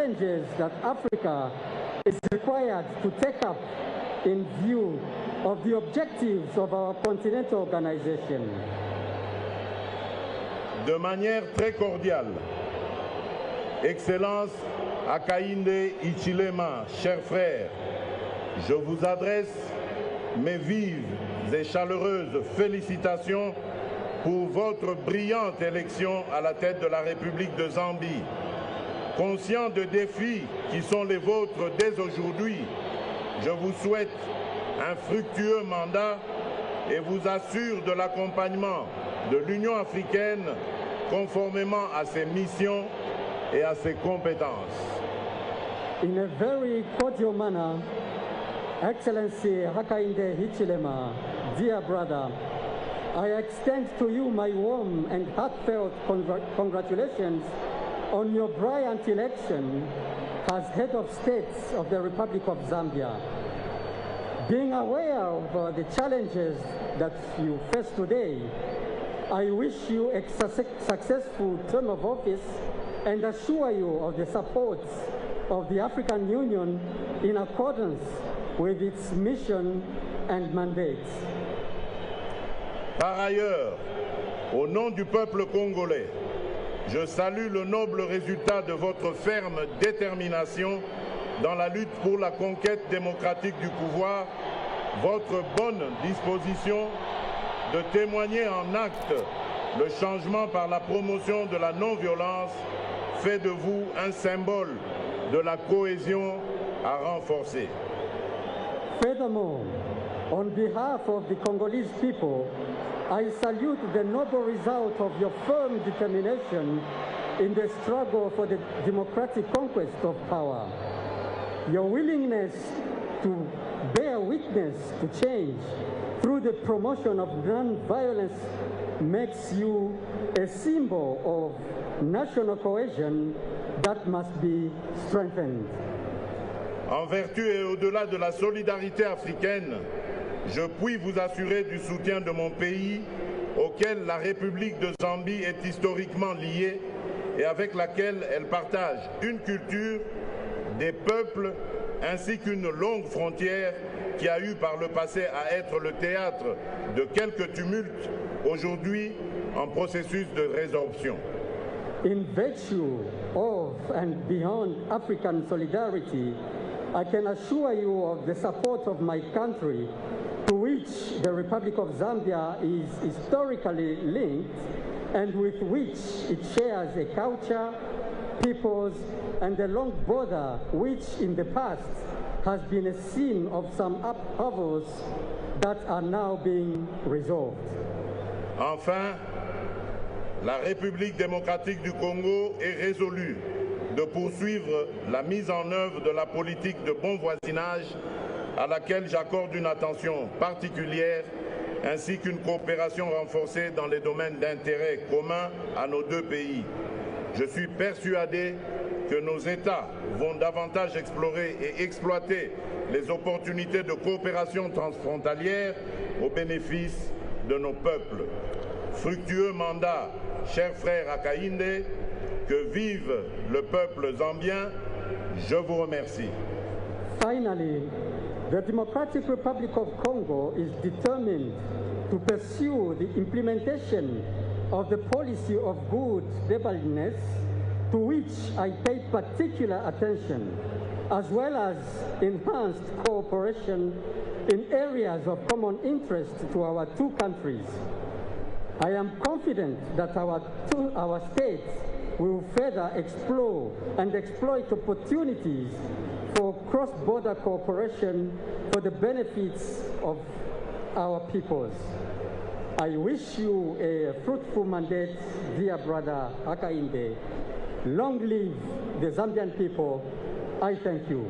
challenges that Africa is required to take up in view of the objectives of our continental organization. De manière très cordiale, Excellence Hakainde Hichilema, chers frères, je vous adresse mes vives et chaleureuses félicitations pour votre brillante élection à la tête de la République de Zambie. Conscient des défis qui sont les vôtres dès aujourd'hui, je vous souhaite un fructueux mandat et vous assure de l'accompagnement de l'Union africaine conformément à ses missions et à ses compétences. In a very cordial manner, Excellency Hakainde Hichilema, dear brother, I extend to you my warm and heartfelt congratulations on your brilliant election as head of state of the Republic of Zambia. Being aware of the challenges that you face today, I wish you a successful term of office and assure you of the support of the African Union in accordance with its mission and mandate. Par ailleurs, au nom du peuple congolais, je salue le noble résultat de votre ferme détermination dans la lutte pour la conquête démocratique du pouvoir, votre bonne disposition de témoigner en actes le changement par la promotion de la non-violence fait de vous un symbole de la cohésion à renforcer. Furthermore, on behalf of the Congolese people, I salute the noble result of your firm determination in the struggle for the democratic conquest of power. Your willingness to bear witness to change through the promotion of non-violence makes you a symbol of national cohesion that must be strengthened. En vertu et au-delà de la solidarité africaine, je puis vous assurer du soutien de mon pays, auquel la République de Zambie est historiquement liée et avec laquelle elle partage une culture, des peuples ainsi qu'une longue frontière qui a eu par le passé à être le théâtre de quelques tumultes, aujourd'hui en processus de résorption. In virtue of and beyond African solidarity, I can assure you of the support of my country, to which the Republic of Zambia is historically linked and with which it shares a culture, peoples, and a long border which in the past has been a scene of some upheavals that are now being resolved. Enfin, la République démocratique du Congo est résolue de poursuivre la mise en œuvre de la politique de bon voisinage à laquelle j'accorde une attention particulière, ainsi qu'une coopération renforcée dans les domaines d'intérêt commun à nos deux pays. Je suis persuadé que nos États vont davantage explorer et exploiter les opportunités de coopération transfrontalière au bénéfice de nos peuples. Fructueux mandat, cher frère Hakainde, que vive le peuple zambien, je vous remercie. Finally, the Democratic Republic of Congo is determined to pursue the implementation of the policy of good neighborliness, to which I pay particular attention, as well as enhanced cooperation in areas of common interest to our two countries. I am confident that our states will further explore and exploit opportunities for cross-border cooperation for the benefits of our peoples. I wish you a fruitful mandate, dear brother Hakainde. Long live the Zambian people. I thank you.